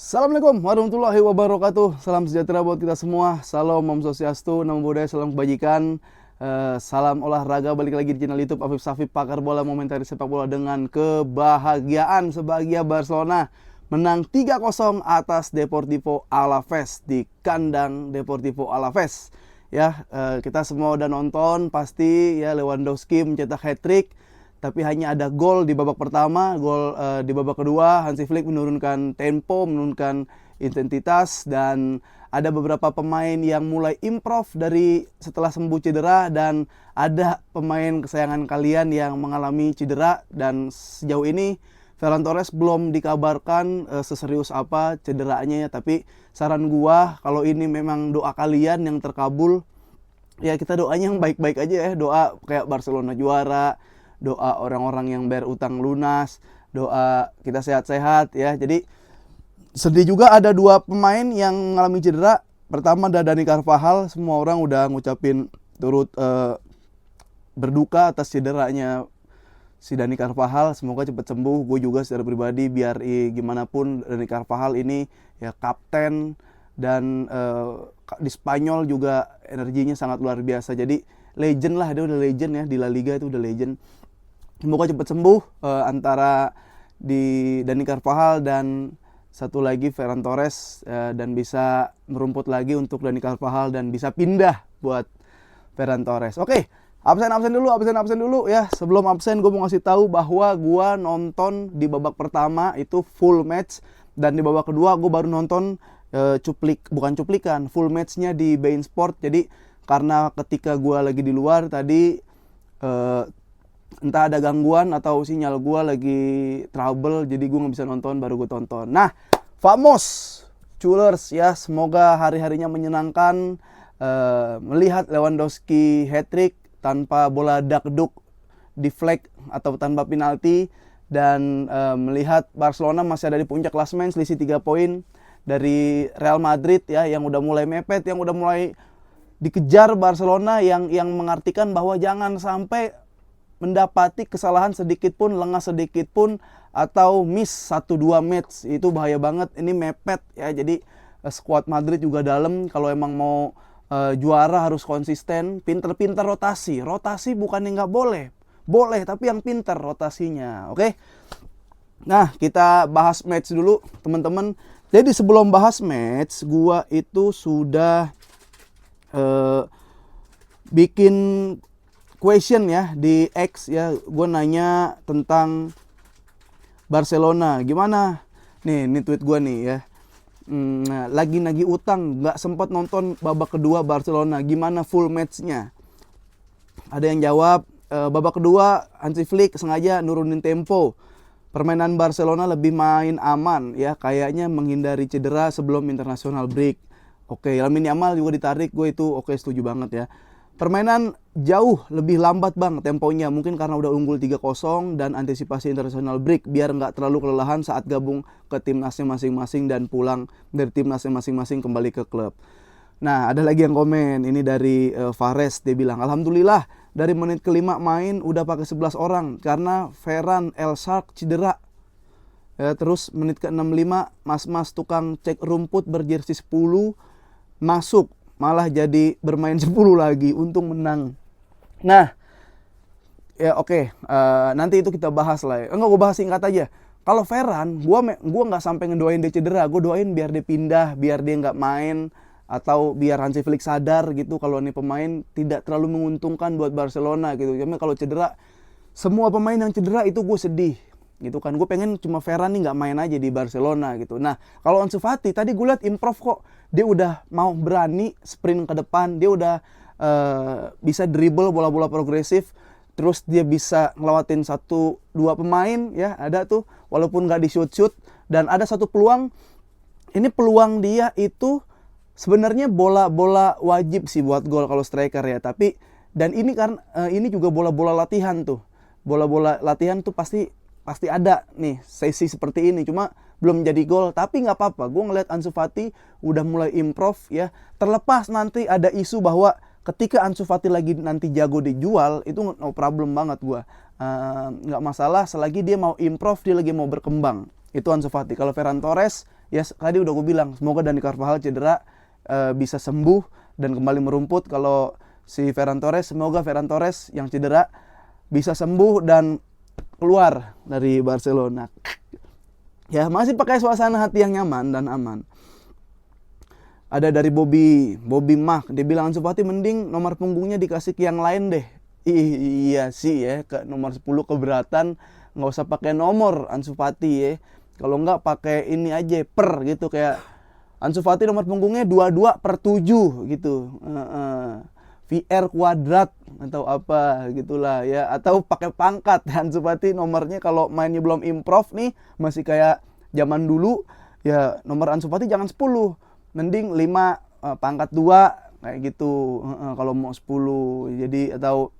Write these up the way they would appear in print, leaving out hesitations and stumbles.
Assalamualaikum warahmatullahi wabarakatuh. Salam sejahtera buat kita semua. Salam Om Swastiastu, Namo Buddhaya, salam kebajikan. Salam olahraga, balik lagi di channel YouTube Afif Safif, pakar bola momentari sepak bola dengan kebahagiaan sebahagia Barcelona menang 3-0 atas Deportivo Alaves di kandang Deportivo Alaves. Ya, kita semua udah nonton pasti ya, Lewandowski mencetak hat-trick. Tapi hanya ada gol di babak pertama, gol di babak kedua. Hansi Flick menurunkan tempo, menurunkan intensitas, dan ada beberapa pemain yang mulai improve dari setelah sembuh cedera, dan ada pemain kesayangan kalian yang mengalami cedera, dan sejauh ini Ferran Torres belum dikabarkan seserius apa cederanya ya. Tapi saran gua, kalau ini memang doa kalian yang terkabul, ya kita doanya yang baik-baik aja ya. Doa kayak Barcelona juara, doa orang-orang yang bayar utang lunas, doa kita sehat-sehat ya. Jadi sedih juga ada dua pemain yang mengalami cedera. Pertama ada Dani Carvajal, semua orang udah ngucapin turut berduka atas cederanya si Dani Carvajal. Semoga cepat sembuh. Gue juga secara pribadi, biar gimana pun Dani Carvajal ini ya kapten, dan di Spanyol juga energinya sangat luar biasa. Jadi legend lah, dia udah legend ya, di La Liga itu udah legend. Semoga cepat sembuh antara di Dani Carvajal dan satu lagi Ferran Torres, dan bisa merumput lagi untuk Dani Carvajal dan bisa pindah buat Ferran Torres. Oke, absen dulu ya. Sebelum absen gue mau ngasih tahu bahwa gue nonton di babak pertama itu full match, dan di babak kedua gue baru nonton bukan cuplikan, full matchnya di beIN Sport. Jadi karena ketika gue lagi di luar tadi, entah ada gangguan atau sinyal gue lagi trouble, jadi gue nggak bisa nonton, baru gue tonton. Nah, Vamos Chulers ya, semoga hari-harinya menyenangkan, melihat Lewandowski hat-trick tanpa bola dakduk di flag atau tanpa penalti, dan melihat Barcelona masih ada di puncak klasemen, selisih 3 poin dari Real Madrid ya, yang udah mulai mepet, yang udah mulai dikejar Barcelona, yang mengartikan bahwa jangan sampai mendapati kesalahan sedikit pun, lengah sedikit pun, atau miss 1-2 match, itu bahaya banget. Ini mepet ya. Jadi skuad Madrid juga dalam. Kalau emang mau juara harus konsisten, pinter-pinter rotasi bukan yang nggak boleh, tapi yang pinter rotasinya. Oke. Nah, kita bahas match dulu teman-teman. Jadi sebelum bahas match, gua itu sudah bikin question ya di X ya. Gue nanya tentang Barcelona gimana nih, ini tweet gue nih ya. Lagi nagih utang, nggak sempat nonton babak kedua Barcelona, gimana full matchnya? Ada yang jawab, babak kedua Hansi Flick sengaja nurunin tempo, permainan Barcelona lebih main aman ya, kayaknya menghindari cedera sebelum international break. Oke, Lamine Yamal juga ditarik, gue itu oke, setuju banget ya. Permainan jauh lebih lambat bang temponya, mungkin karena udah unggul 3-0 dan antisipasi international break biar nggak terlalu kelelahan saat gabung ke timnasnya masing-masing dan pulang dari timnasnya masing-masing kembali ke klub. Nah, ada lagi yang komen, ini dari Fares, dia bilang alhamdulillah dari menit kelima main udah pakai 11 orang karena Ferran Elsark cedera. Ya, terus menit ke-65 mas-mas tukang cek rumput berjersey 10 masuk, malah jadi bermain 10 lagi, untung menang. Nah, ya oke, nanti itu kita bahas lah ya. Enggak, gue bahas singkat aja. Kalau Ferran, gua nggak sampai ngedoain dia cedera, gue doain biar dia pindah, biar dia nggak main, atau biar Hansi Flick sadar gitu kalau ini pemain tidak terlalu menguntungkan buat Barcelona gitu. Karena kalau cedera, semua pemain yang cedera itu gue sedih gitu kan. Gue pengen cuma Ferran nih nggak main aja di Barcelona gitu. Nah, kalau Ansu Fati tadi gue lihat improve kok. Dia udah mau berani sprint ke depan, dia udah bisa dribble bola-bola progresif, terus dia bisa ngelewatin 1-2 pemain ya, ada tuh walaupun nggak di shoot, dan ada satu peluang. Ini peluang dia itu sebenarnya bola-bola wajib sih buat gol kalau striker ya, tapi dan ini kan ini juga bola-bola latihan tuh. Bola-bola latihan tuh pasti ada nih sesi seperti ini, cuma belum jadi gol. Tapi nggak apa-apa, gue ngeliat Ansu Fati udah mulai improve ya. Terlepas nanti ada isu bahwa ketika Ansu Fati lagi nanti jago dijual, itu no problem banget gue, nggak masalah selagi dia mau improve, dia lagi mau berkembang. Itu Ansu Fati. Kalau Ferran Torres Ya tadi udah gue bilang, semoga Dani Carvajal cedera bisa sembuh dan kembali merumput. Kalau si Ferran Torres, semoga Ferran Torres yang cedera bisa sembuh dan keluar dari Barcelona. Ya, masih pakai suasana hati yang nyaman dan aman. Ada dari Bobby Mark, dia bilang Ansu Fati mending nomor punggungnya dikasih ke yang lain deh. Iya sih ya, ke nomor 10 keberatan, nggak usah pakai nomor Ansu Fati ya. Kalau nggak pakai ini aja per gitu, kayak Ansu Fati nomor punggungnya 22/7 gitu. VR kuadrat atau apa gitulah ya, atau pakai pangkat. Ansu Fati nomornya kalau mainnya belum improv nih, masih kayak zaman dulu ya, nomor Ansu Fati jangan 10, mending 5 pangkat 2 kayak gitu. Kalau mau 10 jadi, atau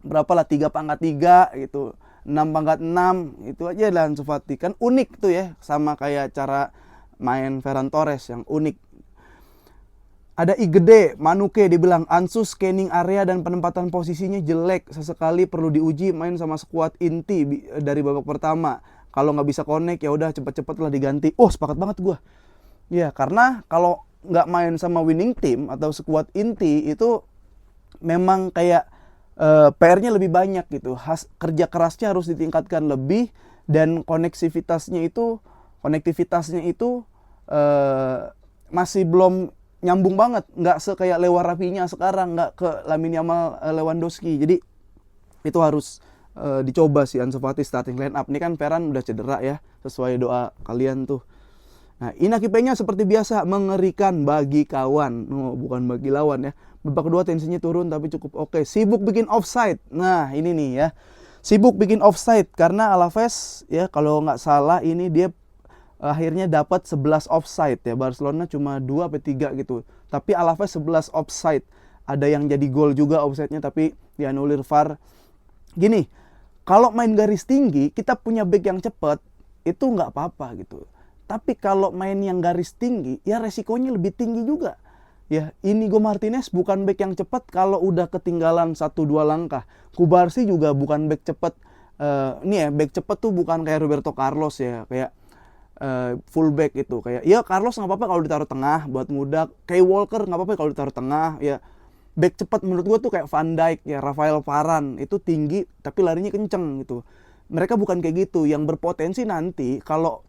berapa lah, 3 pangkat 3 gitu, 6 pangkat 6 itu aja lah Ansu Fati. Kan unik tuh ya, sama kayak cara main Ferran Torres yang unik. Ada Igede Manuke, dibilang Ansu scanning area dan penempatan posisinya jelek, sesekali perlu diuji main sama skuad inti dari babak pertama. Kalau nggak bisa connect ya udah cepet-cepet lah diganti. Oh, sepakat banget gue. Ya, karena kalau nggak main sama winning team atau skuad inti itu memang kayak PR-nya lebih banyak gitu. Kerja kerasnya harus ditingkatkan lebih, dan konektivitasnya itu masih belum nyambung banget. Nggak kayak Lewa Rafinha sekarang, nggak ke Lamine Yamal, Lewandowski. Jadi itu harus dicoba sih Ansu Fati starting line up. Ini kan Ferran udah cedera ya, sesuai doa kalian tuh. Nah, Inaki Peña seperti biasa mengerikan bagi kawan, bukan bagi lawan ya. Babak kedua tensinya turun tapi cukup oke. Sibuk bikin offside. Nah, ini nih ya. Sibuk bikin offside karena Alaves ya, kalau nggak salah ini dia akhirnya dapat 11 offside ya. Barcelona cuma 2 atau 3 gitu. Tapi Alaves 11 offside. Ada yang jadi gol juga offside-nya tapi dianulir VAR. Gini, kalau main garis tinggi, kita punya back yang cepat, itu nggak apa-apa gitu. Tapi kalau main yang garis tinggi, ya resikonya lebih tinggi juga. Ya, Inigo Martinez bukan back yang cepat kalau udah ketinggalan 1-2 langkah. Kubarsi juga bukan back cepat. Ini ya, back cepat tuh bukan kayak Roberto Carlos ya, kayak full back itu. Kayak ya Carlos nggak apa-apa kalau ditaruh tengah buat mudah. Kayak Walker nggak apa-apa kalau ditaruh tengah. Ya, back cepat menurut gue tuh kayak Van Dijk ya, Rafael Varane, itu tinggi tapi larinya kenceng gitu. Mereka bukan kayak gitu. Yang berpotensi nanti kalau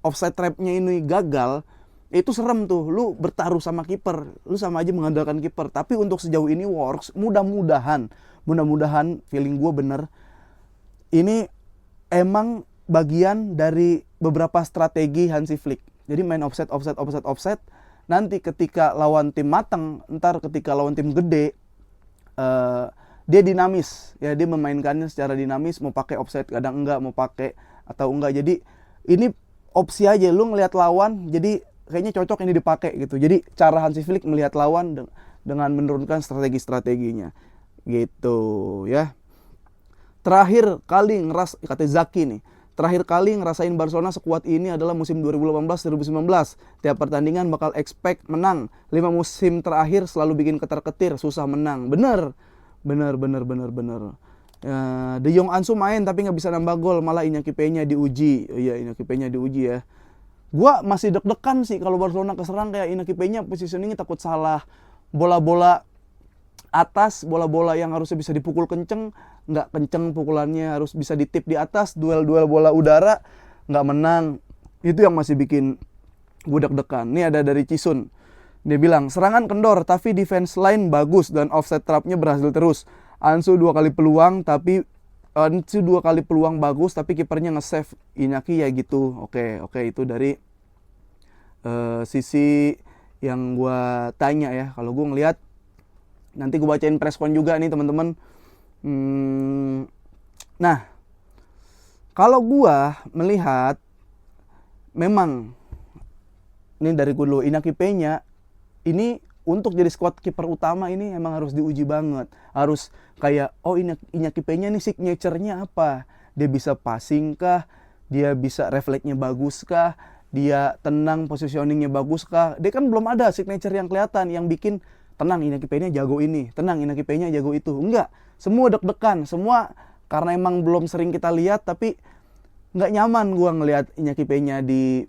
offside trapnya ini gagal, itu serem tuh. Lu bertaruh sama kiper, lu sama aja mengandalkan kiper. Tapi untuk sejauh ini works. Mudah-mudahan feeling gue bener, ini emang bagian dari beberapa strategi Hansi Flick. Jadi main offside. Nanti ketika lawan tim matang, ntar ketika lawan tim gede, dia dinamis ya, dia memainkannya secara dinamis, mau pakai offside kadang enggak, mau pakai atau enggak. Jadi ini opsi aja, lu ngelihat lawan, jadi kayaknya cocok ini dipakai gitu. Jadi cara Hansi Flick melihat lawan dengan menurunkan strategi-strateginya gitu ya. Terakhir kali kata Zaki nih, terakhir kali ngerasain Barcelona sekuat ini adalah musim 2018-2019. Tiap pertandingan bakal expect menang. 5 musim terakhir selalu bikin ketar-ketir, susah menang. Bener. De Jong Ansu main tapi nggak bisa nambah gol, malah Inaki Peña diuji. Oh iya, Inaki Peña diuji ya. Gua masih deg-degan sih kalau Barcelona keserang kayak Inaki Peña, positioningnya takut salah. Bola-bola atas, bola-bola yang harusnya bisa dipukul kenceng, nggak kenceng pukulannya, harus bisa ditip di atas. Duel-duel bola udara nggak menang. Itu yang masih bikin gue deg-degan. Ini ada dari Cisun. Dia bilang, serangan kendor tapi defense line bagus dan offset trapnya berhasil terus. Ansu 2 kali peluang bagus tapi kipernya nge-save Iñaki ya gitu. Oke, itu dari sisi yang gua tanya ya. Kalau gua ngelihat, nanti gua bacain preskon juga nih teman-teman. Nah, kalau gua melihat memang ini dari gua dulu, Inaki Peña ini untuk jadi squad kiper utama ini emang harus diuji banget. Harus kayak, oh Inaki Peña nih signature-nya apa? Dia bisa passing kah? Dia bisa refleksnya bagus kah? Dia tenang, positioningnya bagus kah? Dia kan belum ada signature yang kelihatan yang bikin tenang Inaki Peña jago ini, tenang Inaki Peña jago itu. Enggak, semua deg-degan, semua karena emang belum sering kita lihat, tapi nggak nyaman gua ngelihat Inaki Peña di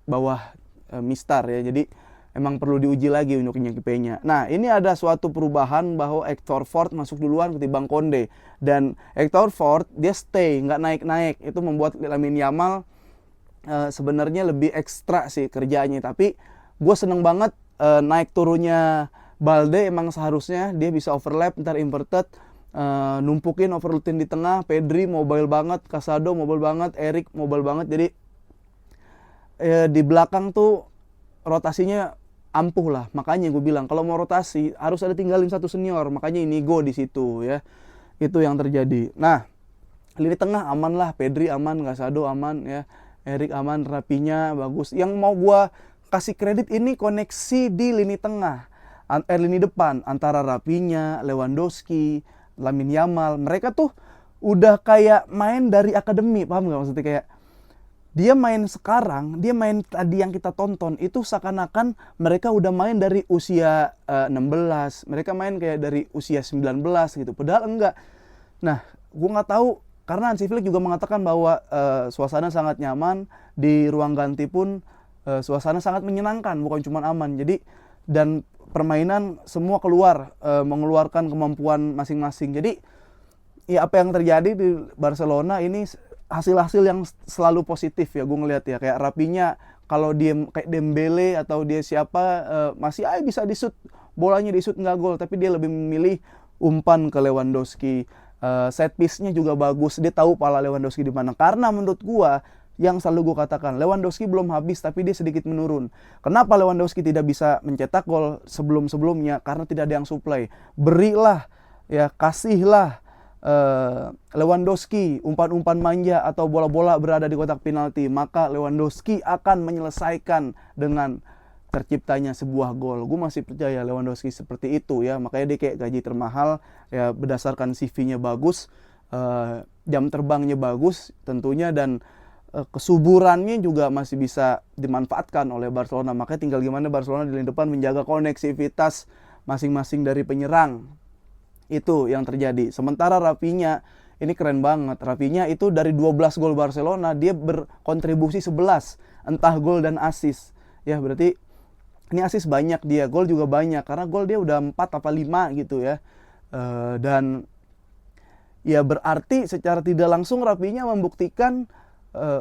bawah Mistar ya. Jadi emang perlu diuji lagi untuk Kimpembe-nya. Nah, ini ada suatu perubahan bahwa Hector Ford masuk duluan ketimbang Konde. Dan Hector Ford dia stay, nggak naik-naik. Itu membuat Lamine Yamal sebenarnya lebih ekstra sih kerjanya. Tapi gue seneng banget naik turunnya Balde. Emang seharusnya dia bisa overlap, ntar inverted, numpukin overloadin di tengah. Pedri mobile banget, Casado mobile banget, Eric mobile banget. Jadi di belakang tuh rotasinya ampuh lah. Makanya gue bilang kalau mau rotasi harus ada tinggalin satu senior. Makanya Inigo di situ ya. Itu yang terjadi. Nah, lini tengah aman lah, Pedri aman, Casado aman ya, Eric aman, Rapinya bagus. Yang mau gue kasih kredit ini koneksi di lini tengah, lini depan antara Rapinya, Lewandowski, Lamine Yamal. Mereka tuh udah kayak main dari akademi, paham nggak maksudnya? Kayak dia main sekarang, dia main tadi yang kita tonton itu seakan-akan mereka udah main dari usia 16, mereka main kayak dari usia 19 gitu. Padahal enggak. Nah, gue nggak tahu karena Hansi Flick juga mengatakan bahwa suasana sangat nyaman di ruang ganti pun suasana sangat menyenangkan, bukan cuma aman. Jadi dan permainan semua keluar mengeluarkan kemampuan masing-masing. Jadi ya apa yang terjadi di Barcelona ini hasil-hasil yang selalu positif ya gue ngeliat ya. Kayak Rapinya kalau dia kayak Dembele atau dia siapa masih bisa di-shoot, bolanya di-shoot nggak gol, tapi dia lebih memilih umpan ke Lewandowski. Set piece-nya juga bagus, dia tahu pala Lewandowski di mana. Karena menurut gua yang selalu gue katakan, Lewandowski belum habis tapi dia sedikit menurun. Kenapa Lewandowski tidak bisa mencetak gol sebelum-sebelumnya? Karena tidak ada yang supply. Berilah ya, kasihlah Lewandowski umpan-umpan manja atau bola-bola berada di kotak penalti, maka Lewandowski akan menyelesaikan dengan terciptanya sebuah gol. Gue masih percaya Lewandowski seperti itu ya, makanya dia kayak gaji termahal ya, berdasarkan CV-nya bagus, jam terbangnya bagus tentunya, dan kesuburannya juga masih bisa dimanfaatkan oleh Barcelona. Makanya tinggal gimana Barcelona di lini depan menjaga koneksivitas masing-masing dari penyerang. Itu yang terjadi. Sementara Rapinya ini keren banget. Rapinya itu dari 12 gol Barcelona dia berkontribusi 11, entah gol dan assist. Ya berarti ini assist banyak dia, gol juga banyak karena gol dia udah 4 apa 5 gitu ya. Dan ya berarti secara tidak langsung Rapinya membuktikan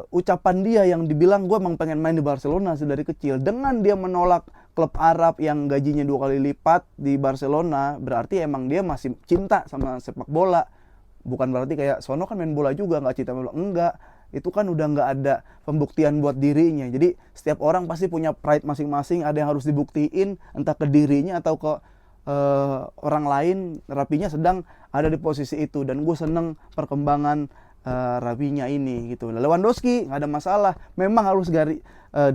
ucapan dia yang dibilang gue emang pengen main di Barcelona dari kecil. Dengan dia menolak klub Arab yang gajinya 2 kali lipat di Barcelona, berarti emang dia masih cinta sama sepak bola. Bukan berarti kayak Sono kan main bola juga nggak cinta bola, enggak. Itu kan udah nggak ada pembuktian buat dirinya. Jadi setiap orang pasti punya pride masing-masing, ada yang harus dibuktiin entah ke dirinya atau ke orang lain. Rapinya sedang ada di posisi itu dan gue seneng perkembangan Rapinya ini gitu. Lewandowski nggak ada masalah, memang harus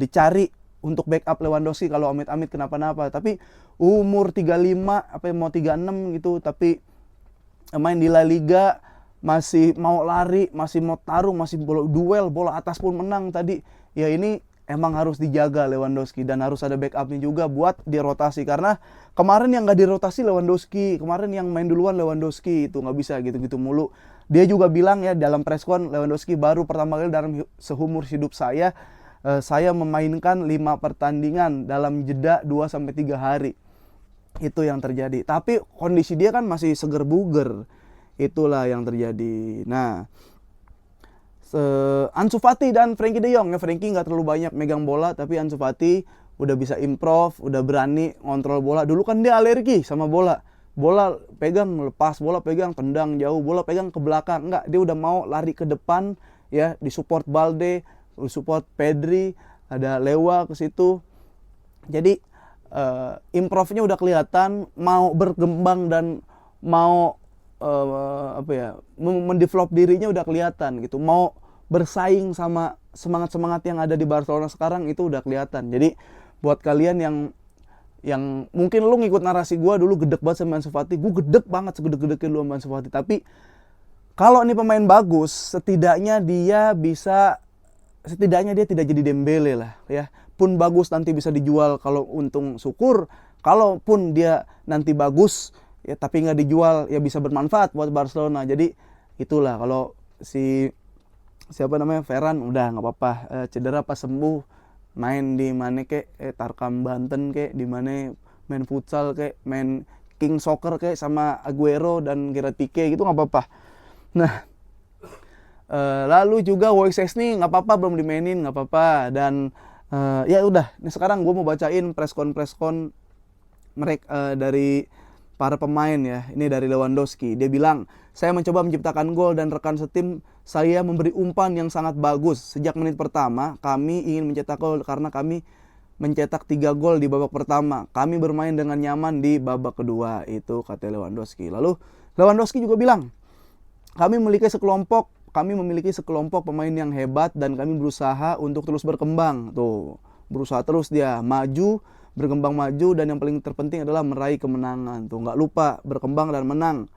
dicari untuk backup Lewandowski kalau amit-amit kenapa-napa. Tapi umur 35 apa mau 36 gitu, tapi main di La Liga masih mau lari, masih mau tarung, masih duel bola atas pun menang tadi. Ya ini emang harus dijaga Lewandowski dan harus ada backupnya juga buat dirotasi. Karena kemarin yang nggak dirotasi Lewandowski, kemarin yang main duluan Lewandowski, itu nggak bisa gitu-gitu mulu. Dia juga bilang ya dalam preskon, Lewandowski baru pertama kali dalam seumur hidup saya memainkan 5 pertandingan dalam jeda 2-3 hari. Itu yang terjadi. Tapi kondisi dia kan masih seger buger. Itulah yang terjadi. Nah, Ansu Fati dan Frenkie de Jong ya, Frenkie nggak terlalu banyak megang bola, tapi Ansu Fati udah bisa improve, udah berani ngontrol bola. Dulu kan dia alergi sama bola pegang lepas, bola pegang tendang jauh, bola pegang ke belakang, enggak, dia udah mau lari ke depan ya, disupport Balde, disupport Pedri, ada Lewa ke situ. Jadi improve-nya udah kelihatan, mau berkembang dan mau mendevelop dirinya udah kelihatan gitu, mau bersaing sama semangat yang ada di Barcelona sekarang itu udah kelihatan. Jadi buat kalian yang mungkin lu ngikut narasi gue dulu gedek banget sama Ansu Fati, gue gedek banget segedek-gedeknya lu sama Ansu Fati, tapi kalau ini pemain bagus, setidaknya dia tidak jadi Dembele lah ya. Pun bagus nanti bisa dijual, kalau untung syukur. Kalaupun dia nanti bagus ya tapi nggak dijual ya bisa bermanfaat buat Barcelona. Jadi itulah kalau si siapa namanya, Ferran udah nggak apa-apa, cedera pas sembuh main di mana kek, Tarkam Banten kek, di mana main futsal kek, main King Soccer kek sama Aguero dan Geratike gitu nggak apa-apa. Nah, lalu juga Wojciech nih nggak apa-apa, belum dimainin nggak apa-apa. Dan ya udah, nih sekarang gue mau bacain preskon mereka dari para pemain ya. Ini dari Lewandowski. Dia bilang, saya mencoba menciptakan gol dan rekan setim saya memberi umpan yang sangat bagus. Sejak menit pertama kami ingin mencetak gol karena kami mencetak 3 gol di babak pertama. Kami bermain dengan nyaman di babak kedua. Itu kata Lewandowski. Lalu Lewandowski juga bilang, kami memiliki sekelompok pemain yang hebat dan kami berusaha untuk terus berkembang. Tuh, berusaha terus dia maju, berkembang maju, dan yang paling terpenting adalah meraih kemenangan. Tuh, nggak lupa berkembang dan menang.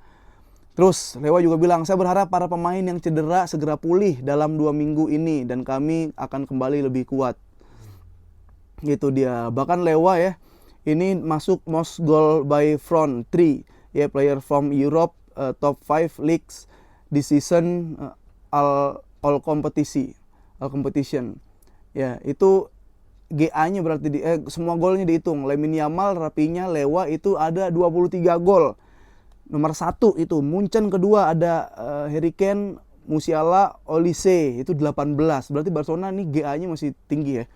Terus Lewa juga bilang, saya berharap para pemain yang cedera segera pulih dalam 2 minggu ini dan kami akan kembali lebih kuat. Gitu dia. Bahkan Lewa ya, ini masuk most goal by front 3 ya, player from Europe, top 5 leagues this season, all competition. Ya, itu GA-nya berarti semua golnya dihitung. Lamine Yamal, Rafinha, Lewa itu ada 23 gol. Nomor 1 itu Munchen, kedua ada Harry Kane, Musiala, Olise itu 18. Berarti Barcelona nih GA-nya masih tinggi ya.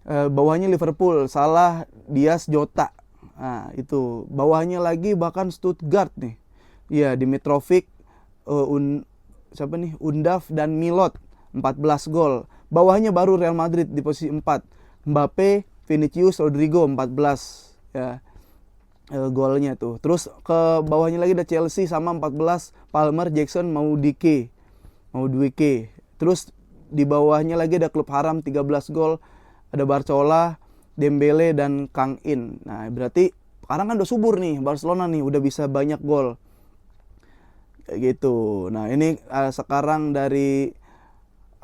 Bawahnya Liverpool, Salah, Diaz, Jota. Nah, itu bawahnya lagi bahkan Stuttgart nih. Ya, Dimitrovic, siapa nih? Undav dan Milot 14 gol. Bawahnya baru Real Madrid di posisi 4. Mbappe, Vinicius, Rodrigo 14 ya. Golnya tuh. Terus ke bawahnya lagi ada Chelsea sama 14, Palmer, Jackson, Maudike. Terus di bawahnya lagi ada klub haram 13 gol. Ada Barcola, Dembele dan Kang In. Nah, berarti sekarang kan udah subur nih Barcelona nih, udah bisa banyak gol. Kayak gitu. Nah, ini sekarang dari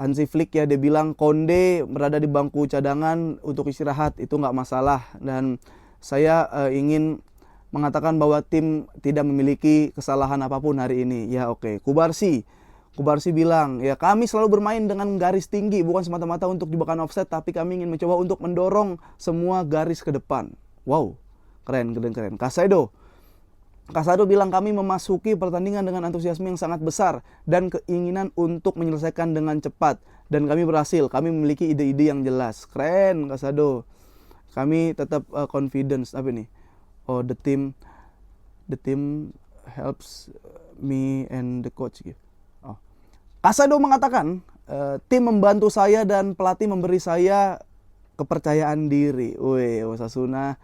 Hansi Flick ya, dia bilang Konde berada di bangku cadangan untuk istirahat, itu nggak masalah. Dan saya ingin mengatakan bahwa tim tidak memiliki kesalahan apapun hari ini. Ya oke. Kubarsi bilang, ya kami selalu bermain dengan garis tinggi, bukan semata-mata untuk jebakan offset, tapi kami ingin mencoba untuk mendorong semua garis ke depan. Wow, keren. Casado bilang, kami memasuki pertandingan dengan antusiasme yang sangat besar dan keinginan untuk menyelesaikan dengan cepat. Dan kami berhasil, kami memiliki ide-ide yang jelas. Keren Casado. Kami tetap confidence. Apa nih? Oh, the team helps me and the coach gitu. Oh. Casado mengatakan, tim membantu saya dan pelatih memberi saya kepercayaan diri. Wih, Osasuna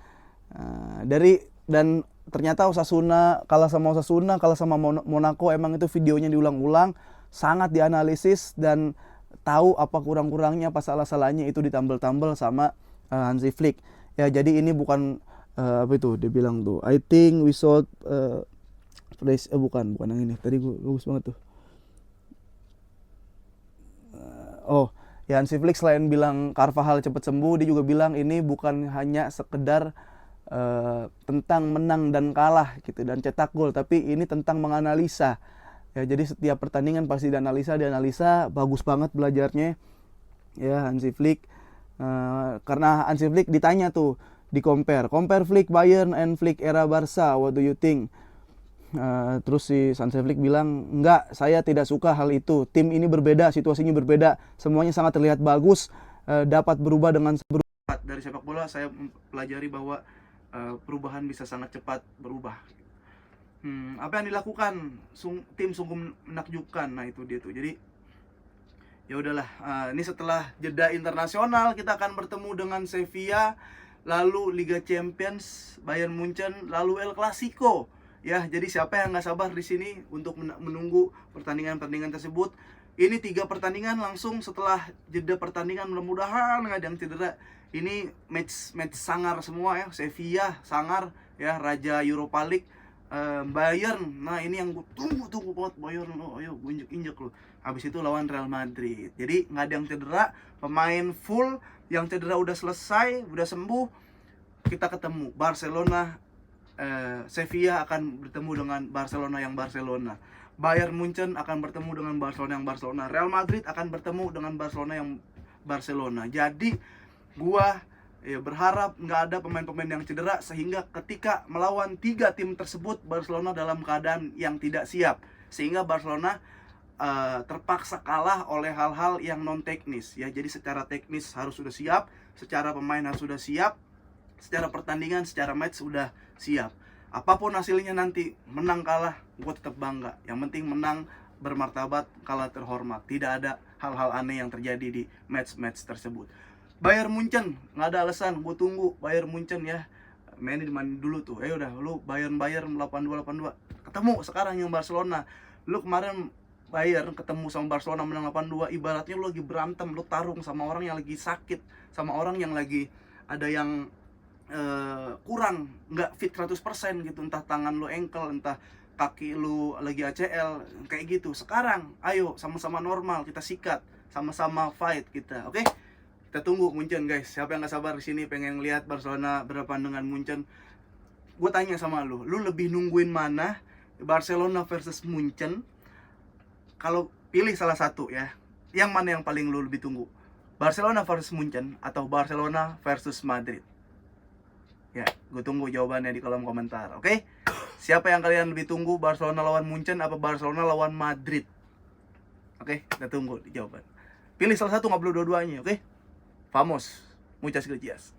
dan ternyata Osasuna kalah sama Monaco, emang itu videonya diulang-ulang, sangat dianalisis dan tahu apa kurang-kurangnya, apa salah-salahnya, itu ditambal-tambal sama Hansi Flick. Ya, jadi ini bukan apa itu dia bilang tuh, I think we should bukan yang ini. Tadi gue bagus banget tuh. Ya Hansi Flick selain bilang Carvajal cepat sembuh, dia juga bilang ini bukan hanya sekedar tentang menang dan kalah gitu dan cetak gol, tapi ini tentang menganalisa. Ya, jadi setiap pertandingan pasti dianalisa, bagus banget belajarnya. Ya, Hansi Flick, karena Hansi Flick ditanya tuh, compare Flick Bayern and Flick era Barca, what do you think? Terus si Hansi Flick bilang, enggak, saya tidak suka hal itu. Tim ini berbeda, situasinya berbeda, semuanya sangat terlihat bagus, dapat berubah dengan cepat. Dari sepak bola saya pelajari bahwa perubahan bisa sangat cepat berubah. Apa yang dilakukan tim sungguh menakjubkan. Nah, itu dia tuh. Jadi ya udahlah, ini setelah jeda internasional kita akan bertemu dengan Sevilla, lalu Liga Champions, Bayern Munchen, lalu El Clasico. Ya, jadi siapa yang nggak sabar di sini untuk menunggu pertandingan-pertandingan tersebut. Ini 3 pertandingan langsung setelah jeda pertandingan, mudah-mudahan nggak ada yang cedera. Ini match sangar semua ya. Sevilla sangar ya, raja Europa League. Bayern, nah ini yang gue tunggu banget, Bayern. Ayo gue injek lo. Habis itu lawan Real Madrid. Jadi nggak ada yang cedera, pemain full. Yang cedera udah selesai, udah sembuh. Kita ketemu Barcelona, Sevilla akan bertemu dengan Barcelona yang Barcelona. Bayern Munchen akan bertemu dengan Barcelona yang Barcelona. Real Madrid akan bertemu dengan Barcelona yang Barcelona. Jadi gua ya berharap nggak ada pemain-pemain yang cedera, sehingga ketika melawan 3 tim tersebut Barcelona dalam keadaan yang tidak siap, sehingga Barcelona terpaksa kalah oleh hal-hal yang non teknis ya. Jadi secara teknis harus sudah siap, secara pemain harus sudah siap, secara pertandingan, secara match sudah siap. Apapun hasilnya nanti, menang kalah, gue tetap bangga. Yang penting menang bermartabat, kalah terhormat. Tidak ada hal-hal aneh yang terjadi di match-match tersebut. Bayern Munchen, nggak ada alasan, gue tunggu Bayern Munchen ya. Mainin dulu tuh, udah lu Bayern 82 ketemu sekarang yang Barcelona. Lu kemarin Bayern ketemu sama Barcelona menang 8-2, ibaratnya lu lagi berantem, lu tarung sama orang yang lagi sakit, sama orang yang lagi ada yang kurang, nggak fit 100% gitu, entah tangan lu ankle, entah kaki lu lagi ACL, kayak gitu. Sekarang ayo sama-sama normal, kita sikat, sama-sama fight kita, oke? Kita tunggu Munchen guys. Siapa yang gak sabar di sini pengen lihat Barcelona berhadapan dengan Munchen. Gue tanya sama lu lebih nungguin mana, Barcelona versus Munchen? Kalau pilih salah satu ya, yang mana yang paling lu lebih tunggu? Barcelona versus Munchen atau Barcelona versus Madrid? Ya, gue tunggu jawabannya di kolom komentar, oke? Siapa yang kalian lebih tunggu, Barcelona lawan Munchen apa Barcelona lawan Madrid? Oke, kita tunggu di jawaban. Pilih salah satu, nggak perlu dua-duanya, oke? Vamos, muchas gracias.